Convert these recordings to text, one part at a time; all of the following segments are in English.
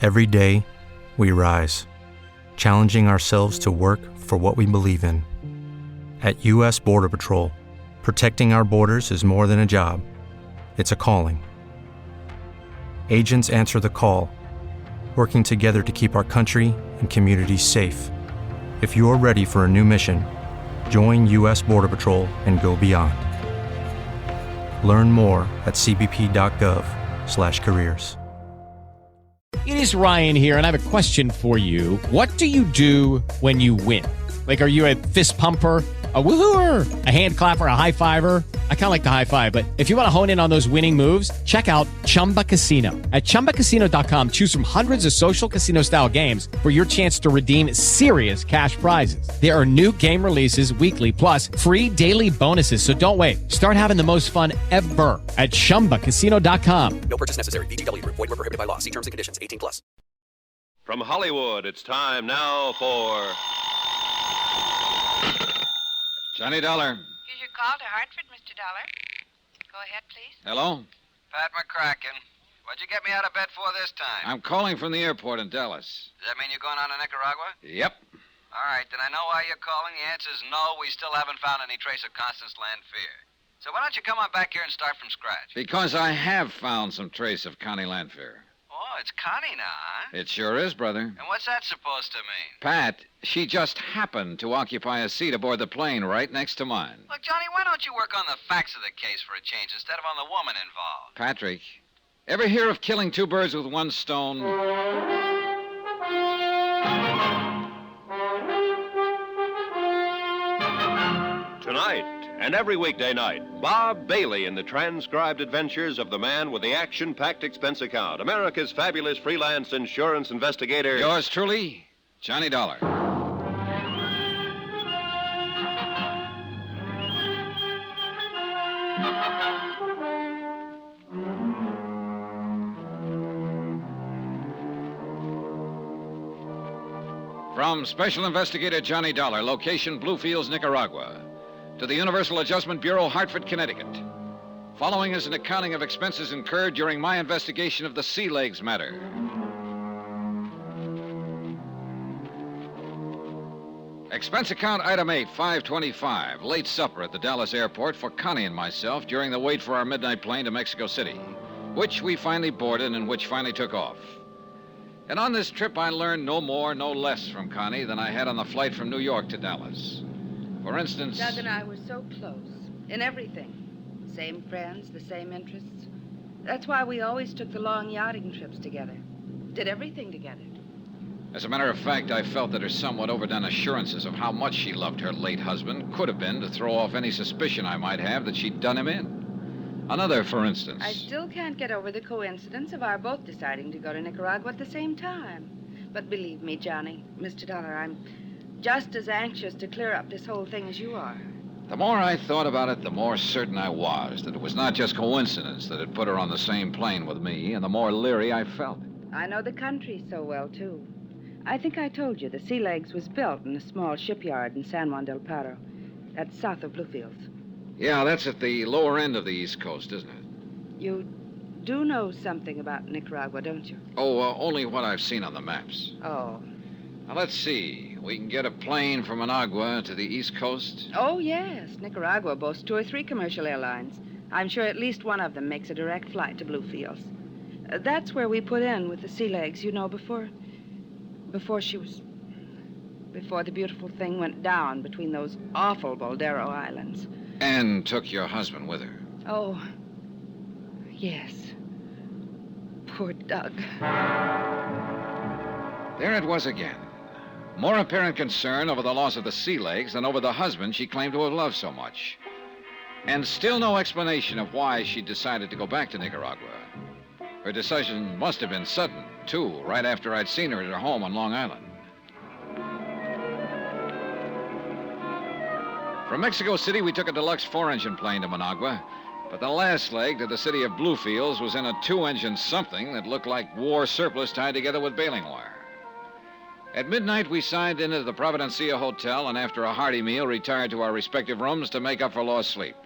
Every day, we rise, challenging ourselves to work for what we believe in. At U.S. Border Patrol, protecting our borders is more than a job. It's a calling. Agents answer the call, working together to keep our country and communities safe. If you are ready for a new mission, join U.S. Border Patrol and go beyond. Learn more at cbp.gov/careers. It is Ryan here, and I have a question for you. What do you do when you win? Like, are you a fist pumper, a woohooer, a hand clapper, a high fiver? I kind of like the high five, but if you want to hone in on those winning moves, check out Chumba Casino. At ChumbaCasino.com, choose from hundreds of social casino-style games for your chance to redeem serious cash prizes. There are new game releases weekly, plus free daily bonuses. So don't wait. Start having the most fun ever at ChumbaCasino.com. No purchase necessary. VGW. Void where prohibited by law. See terms and conditions. 18+. From Hollywood, it's time now for Johnny Dollar. Here's your call to Hartford, Mr. Dollar. Go ahead, please. Hello? Pat McCracken. What'd you get me out of bed for this time? I'm calling from the airport in Dallas. Does that mean you're going on to Nicaragua? Yep. All right, then I know why you're calling. The answer's no. We still haven't found any trace of Constance Lanfear. So why don't you come on back here and start from scratch? Because I have found some trace of Connie Lanfear. Oh, it's Connie now, huh? It sure is, brother. And what's that supposed to mean? Pat, she just happened to occupy a seat aboard the plane right next to mine. Look, Johnny, why don't you work on the facts of the case for a change instead of on the woman involved? Patrick, ever hear of killing two birds with one stone? Tonight and every weekday night, Bob Bailey in the transcribed adventures of the man with the action-packed expense account, America's fabulous freelance insurance investigator. Yours truly, Johnny Dollar. From Special Investigator Johnny Dollar, location Bluefields, Nicaragua, to the Universal Adjustment Bureau, Hartford, Connecticut. Following is an accounting of expenses incurred during my investigation of the Sea Legs matter. Expense account item 8, 525, late supper at the Dallas airport for Connie and myself during the wait for our midnight plane to Mexico City, which we finally boarded and which finally took off. And on this trip, I learned no more, no less from Connie than I had on the flight from New York to Dallas. For instance... Doug and I were so close in everything. Same friends, the same interests. That's why we always took the long yachting trips together. Did everything together. As a matter of fact, I felt that her somewhat overdone assurances of how much she loved her late husband could have been to throw off any suspicion I might have that she'd done him in. Another, for instance. I still can't get over the coincidence of our both deciding to go to Nicaragua at the same time. But believe me, Johnny, Mr. Dollar, I'm just as anxious to clear up this whole thing as you are. The more I thought about it, the more certain I was that it was not just coincidence that had put her on the same plane with me, and the more leery I felt. I know the country so well, too. I think I told you the Sea Legs was built in a small shipyard in San Juan del Paro. That's south of Bluefields. Yeah, that's at the lower end of the East Coast, isn't it? You do know something about Nicaragua, don't you? Oh, only what I've seen on the maps. Oh. Now, let's see. We can get a plane from Managua to the East Coast? Oh, yes. Nicaragua boasts 2 or 3 commercial airlines. I'm sure at least one of them makes a direct flight to Bluefields. That's where we put in with the Sea Legs, you know, before the beautiful thing went down between those awful Boldero Islands. And took your husband with her. Oh, yes. Poor Doug. There it was again. More apparent concern over the loss of the Sea Legs than over the husband she claimed to have loved so much. And still no explanation of why she decided to go back to Nicaragua. Her decision must have been sudden, too, right after I'd seen her at her home on Long Island. From Mexico City, we took a deluxe 4-engine plane to Managua, but the last leg to the city of Bluefields was in a 2-engine something that looked like war surplus tied together with baling wire. At midnight, we signed into the Providencia Hotel and after a hearty meal, retired to our respective rooms to make up for lost sleep.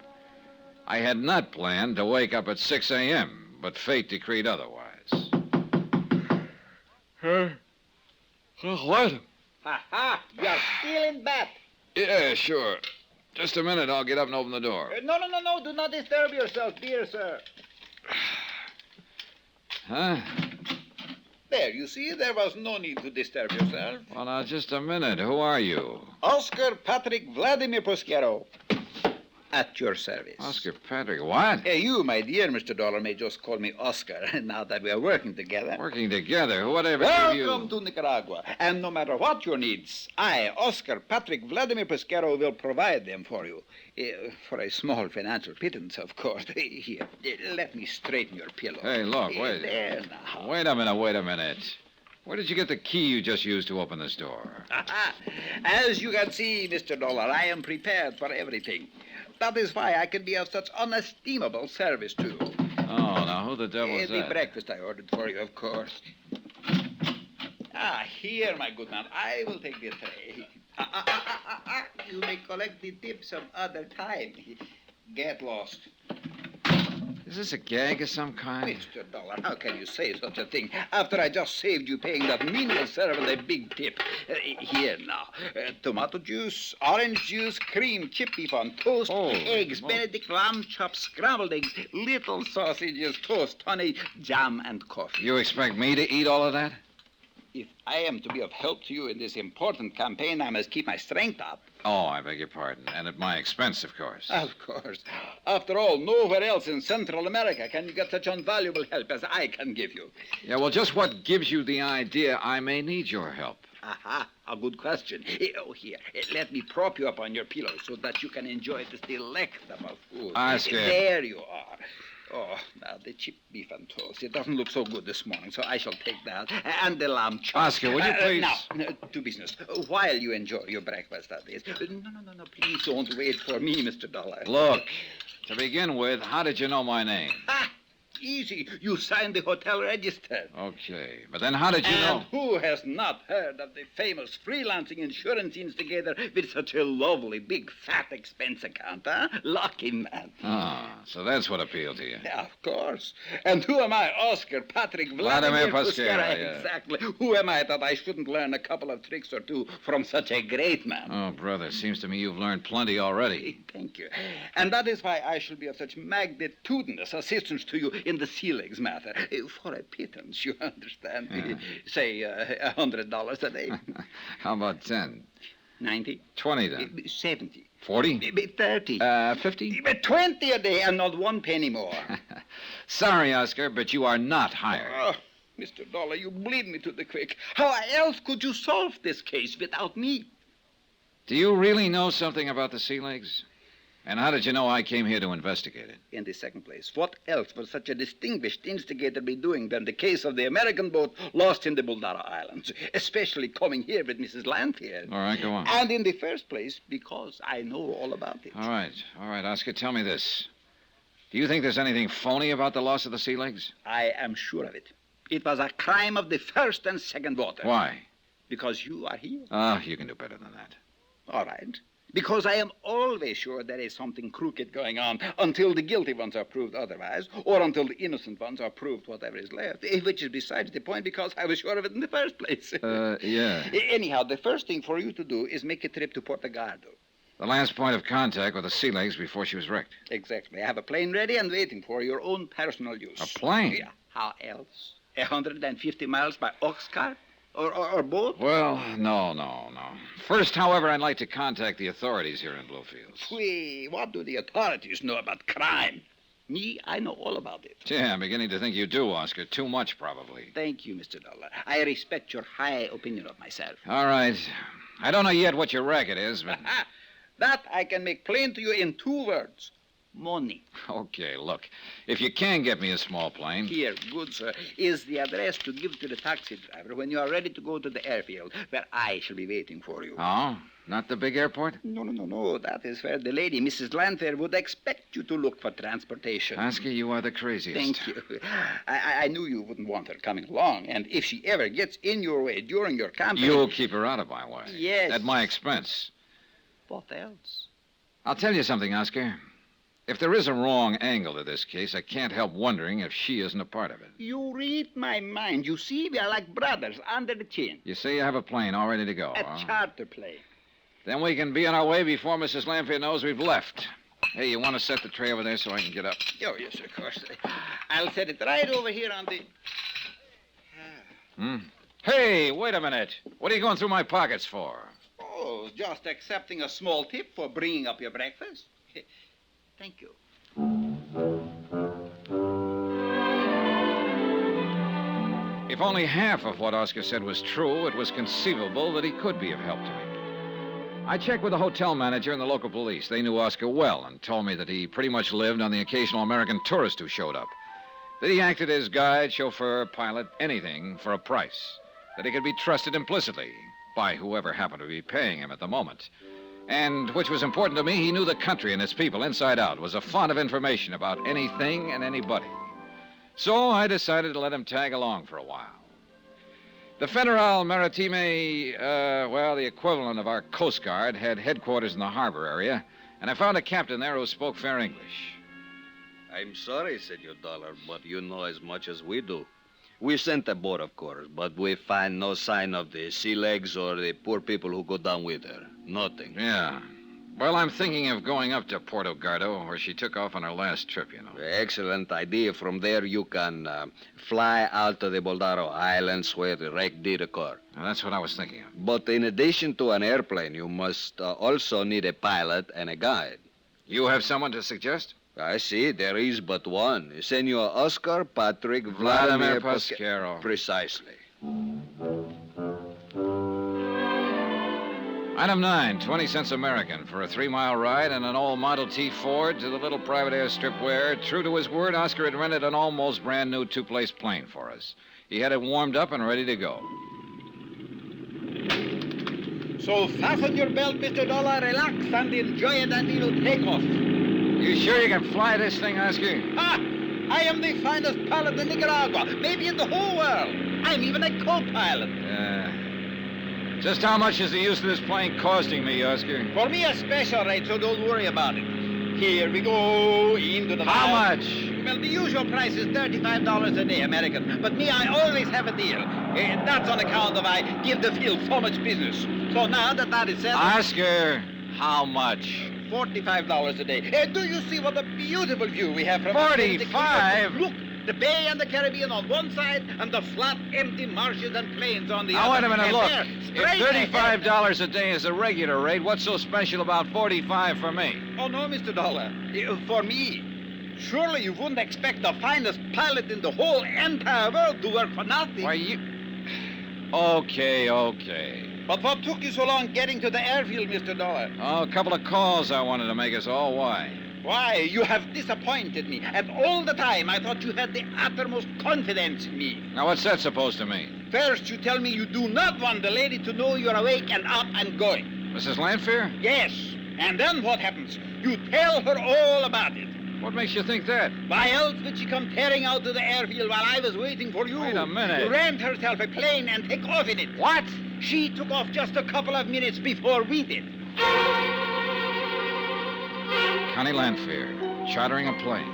I had not planned to wake up at 6 a.m., but fate decreed otherwise. What? Ha! You're still in bed. Yeah, sure. Just a minute, I'll get up and open the door. No. Do not disturb yourself, dear sir. Huh? There, you see, there was no need to disturb yourself. Well, now, just a minute. Who are you? Oscar Patrick Vladimir Posquero. At your service. Oscar Patrick. What? You, my dear Mr. Dollar, may just call me Oscar, now that we are working together. Working together? Whatever gave you... Welcome to Nicaragua. And no matter what your needs, I, Oscar Patrick Vladimir Posquero, will provide them for you. For a small financial pittance, of course. Here, let me straighten your pillow. Hey, look, wait. There now. Wait a minute. Where did you get the key you just used to open this door? As you can see, Mr. Dollar, I am prepared for everything. That is why I can be of such unestimable service to you. Oh, now who the devil's The that? breakfast I ordered for you, of course. Here, my good man, I will take the tray. You may collect the tip some other time. Get lost. Is this a gag of some kind? Mr. Dollar, how can you say such a thing after I just saved you paying that menial servant a big tip? Here now. Tomato juice, orange juice, cream, chip beef on toast, eggs, Benedict lamb chops, scrambled eggs, little sausages, toast, honey, jam, and coffee. You expect me to eat all of that? If I am to be of help to you in this important campaign, I must keep my strength up. Oh, I beg your pardon. And at my expense, of course. Of course. After all, nowhere else in Central America can you get such invaluable help as I can give you. Yeah, well, just what gives you the idea I may need your help? A good question. Here, let me prop you up on your pillow so that you can enjoy this delectable food. Oscar. There you are. Oh, now the chip beef and toast. It doesn't look so good this morning, so I shall take that. And the lamb chop. Oscar, would you please... Now, to business. While you enjoy your breakfast, that is. No. Please don't wait for me, Mr. Dollar. Look, to begin with, how did you know my name? Easy. You signed the hotel register. Okay, but then how did you know? And who has not heard of the famous freelancing insurance instigator with such a lovely, big, fat expense account, huh? Lucky man. Ah, so that's what appealed to you. Yeah, of course. And who am I, Oscar Patrick Vladimir Posquero? Yeah. Exactly. Who am I that I shouldn't learn a couple of tricks or two from such a great man? Oh, brother, seems to me you've learned plenty already. Thank you. And that is why I shall be of such magnitudinous assistance to you in the sea legs matter. For a pittance, you understand. Say, $100 a day. How about 10? 90. 20 then. 70. 40? 30. 50? 20 a day and not one penny more. Sorry, Oscar, but you are not hired. Oh, Mr. Dollar, you bleed me to the quick. How else could you solve this case without me? Do you really know something about the sea legs? And how did you know I came here to investigate it? In the second place, what else would such a distinguished instigator be doing than the case of the American boat lost in the Buldara Islands, especially coming here with Mrs. Lanfield? All right, go on. And in the first place, because I know all about it. All right, Oscar, tell me this. Do you think there's anything phony about the loss of the sea legs? I am sure of it. It was a crime of the first and second water. Why? Because you are here. Oh, you can do better than that. All right. Because I am always sure there is something crooked going on until the guilty ones are proved otherwise, or until the innocent ones are proved whatever is left, which is besides the point because I was sure of it in the first place. Yeah. Anyhow, the first thing for you to do is make a trip to Portugaldo. The last point of contact with the sea legs before she was wrecked. Exactly. I have a plane ready and waiting for your own personal use. A plane? Yeah. How else? 150 miles by ox cart? Or boat? Well, no. First, however, I'd like to contact the authorities here in Bluefields. What do the authorities know about crime? Me, I know all about it. Yeah, I'm beginning to think you do, Oscar. Too much, probably. Thank you, Mr. Dollar. I respect your high opinion of myself. All right. I don't know yet what your racket is, but... That I can make plain to you in 2 words. Money. Okay, look. If you can get me a small plane... Here, good sir, is the address to give to the taxi driver when you are ready to go to the airfield, where I shall be waiting for you. Oh? Not the big airport? No. That is where the lady, Mrs. Lanfair, would expect you to look for transportation. Oscar, you are the craziest. Thank you. I knew you wouldn't want her coming along, and if she ever gets in your way during your campaign... You'll keep her out of my way. Yes. At my expense. What else? I'll tell you something, Oscar. If there is a wrong angle to this case, I can't help wondering if she isn't a part of it. You read my mind. You see, we are like brothers under the chin. You say you have a plane all ready to go, A huh? charter plane. Then we can be on our way before Mrs. Lanfear knows we've left. Hey, you want to set the tray over there so I can get up? Oh, yes, of course. I'll set it right over here on the... Hey, wait a minute. What are you going through my pockets for? Oh, just accepting a small tip for bringing up your breakfast. Thank you. If only half of what Oscar said was true, it was conceivable that he could be of help to me. I checked with the hotel manager and the local police. They knew Oscar well and told me that he pretty much lived on the occasional American tourist who showed up. That he acted as guide, chauffeur, pilot, anything for a price. That he could be trusted implicitly by whoever happened to be paying him at the moment. And, which was important to me, he knew the country and its people inside out, was a font of information about anything and anybody. So I decided to let him tag along for a while. The Federal Maritime, the equivalent of our Coast Guard, had headquarters in the harbor area, and I found a captain there who spoke fair English. I'm sorry, Senor Dollar, but you know as much as we do. We sent a boat, of course, but we find no sign of the sea legs or the poor people who go down with her. Nothing. Yeah. Well, I'm thinking of going up to Porto Gardo, where she took off on her last trip, you know. Excellent idea. From there, you can fly out to the Boldaro Islands where the wreck did occur. Well, that's what I was thinking of. But in addition to an airplane, you must also need a pilot and a guide. You have someone to suggest? I see. There is but one. Senor Oscar Patrick Vladimir Pasquero. Precisely. Item 9, 20 cents American for a 3-mile ride in an old Model T Ford to the little private airstrip where, true to his word, Oscar had rented an almost brand new two-place plane for us. He had it warmed up and ready to go. So fasten your belt, Mr. Dollar, relax, and enjoy it until take off. You sure you can fly this thing, Oscar? Ha! I am the finest pilot in Nicaragua, maybe in the whole world. I'm even a co-pilot. Just how much is the use of this plane costing me, Oscar? For me, a special rate, so don't worry about it. Here we go into the... How much? Well, the usual price is $35 a day, American. But me, I always have a deal. That's on account of I give the field so much business. So now that is said... Oscar, how much? $45 a day. Do you see what a beautiful view we have from... 45? Look, the bay and the Caribbean on one side, and the flat, empty marshes and plains on the other. Now, wait a minute, And look. there, If straight $35 a day is the regular rate, what's so special about 45 for me? Oh, no, Mr. Dollar. For me, surely you wouldn't expect the finest pilot in the whole entire world to work for nothing. Why, you... Okay. But what took you so long getting to the airfield, Mr. Dollar? Oh, a couple of calls I wanted to make is all. Why? Why, you have disappointed me. And all the time, I thought you had the uttermost confidence in me. Now, what's that supposed to mean? First, you tell me you do not want the lady to know you're awake and up and going. Mrs. Lanfear? Yes. And then what happens? You tell her all about it. What makes you think that? Why else would she come tearing out to the airfield while I was waiting for you? Wait a minute. Rent herself a plane and take off in it. What? She took off just a couple of minutes before we did. Connie Lanfear, chartering a plane.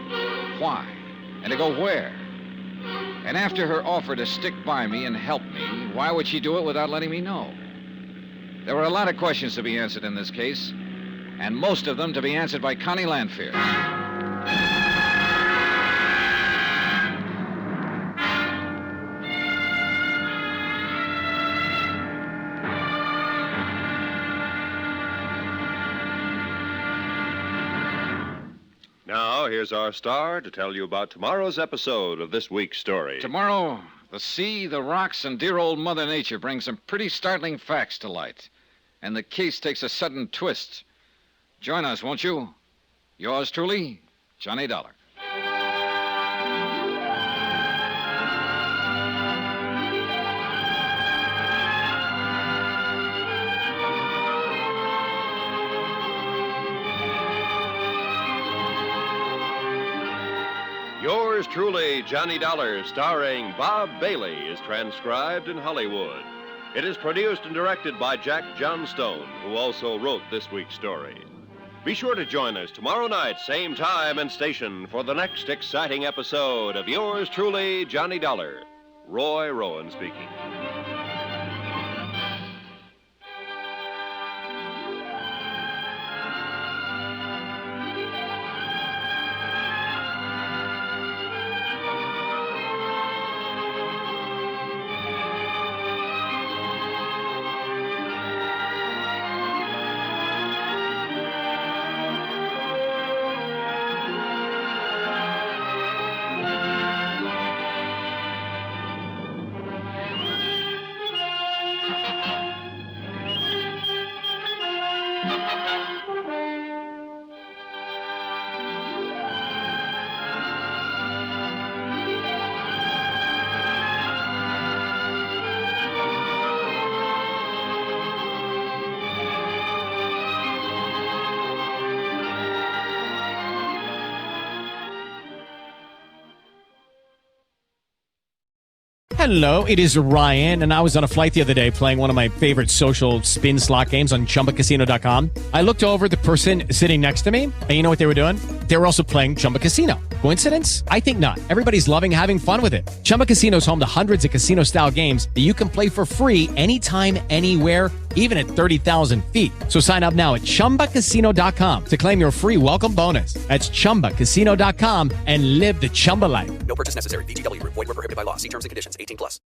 Why? And to go where? And after her offer to stick by me and help me, why would she do it without letting me know? There were a lot of questions to be answered in this case, and most of them to be answered by Connie Lanfear. Now, here's our star to tell you about tomorrow's episode of this week's story. Tomorrow, the sea, the rocks, and dear old Mother Nature bring some pretty startling facts to light. And the case takes a sudden twist. Join us, won't you? Yours truly, Johnny Dollar. Yours truly, Johnny Dollar, starring Bob Bailey, is transcribed in Hollywood. It is produced and directed by Jack Johnstone, who also wrote this week's story. Be sure to join us tomorrow night, same time and station, for the next exciting episode of yours truly, Johnny Dollar. Roy Rowan speaking. Hello, it is Ryan, and I was on a flight the other day playing one of my favorite social spin slot games on ChumbaCasino.com. I looked over at the person sitting next to me, and you know what they were doing? They were also playing Chumba Casino. Coincidence? I think not. Everybody's loving having fun with it. Chumba Casino is home to hundreds of casino-style games that you can play for free anytime, anywhere, even at 30,000 feet. So sign up now at ChumbaCasino.com to claim your free welcome bonus. That's ChumbaCasino.com and live the Chumba life. No purchase necessary. VGW Group. Void where prohibited by law. See terms and conditions. 18+.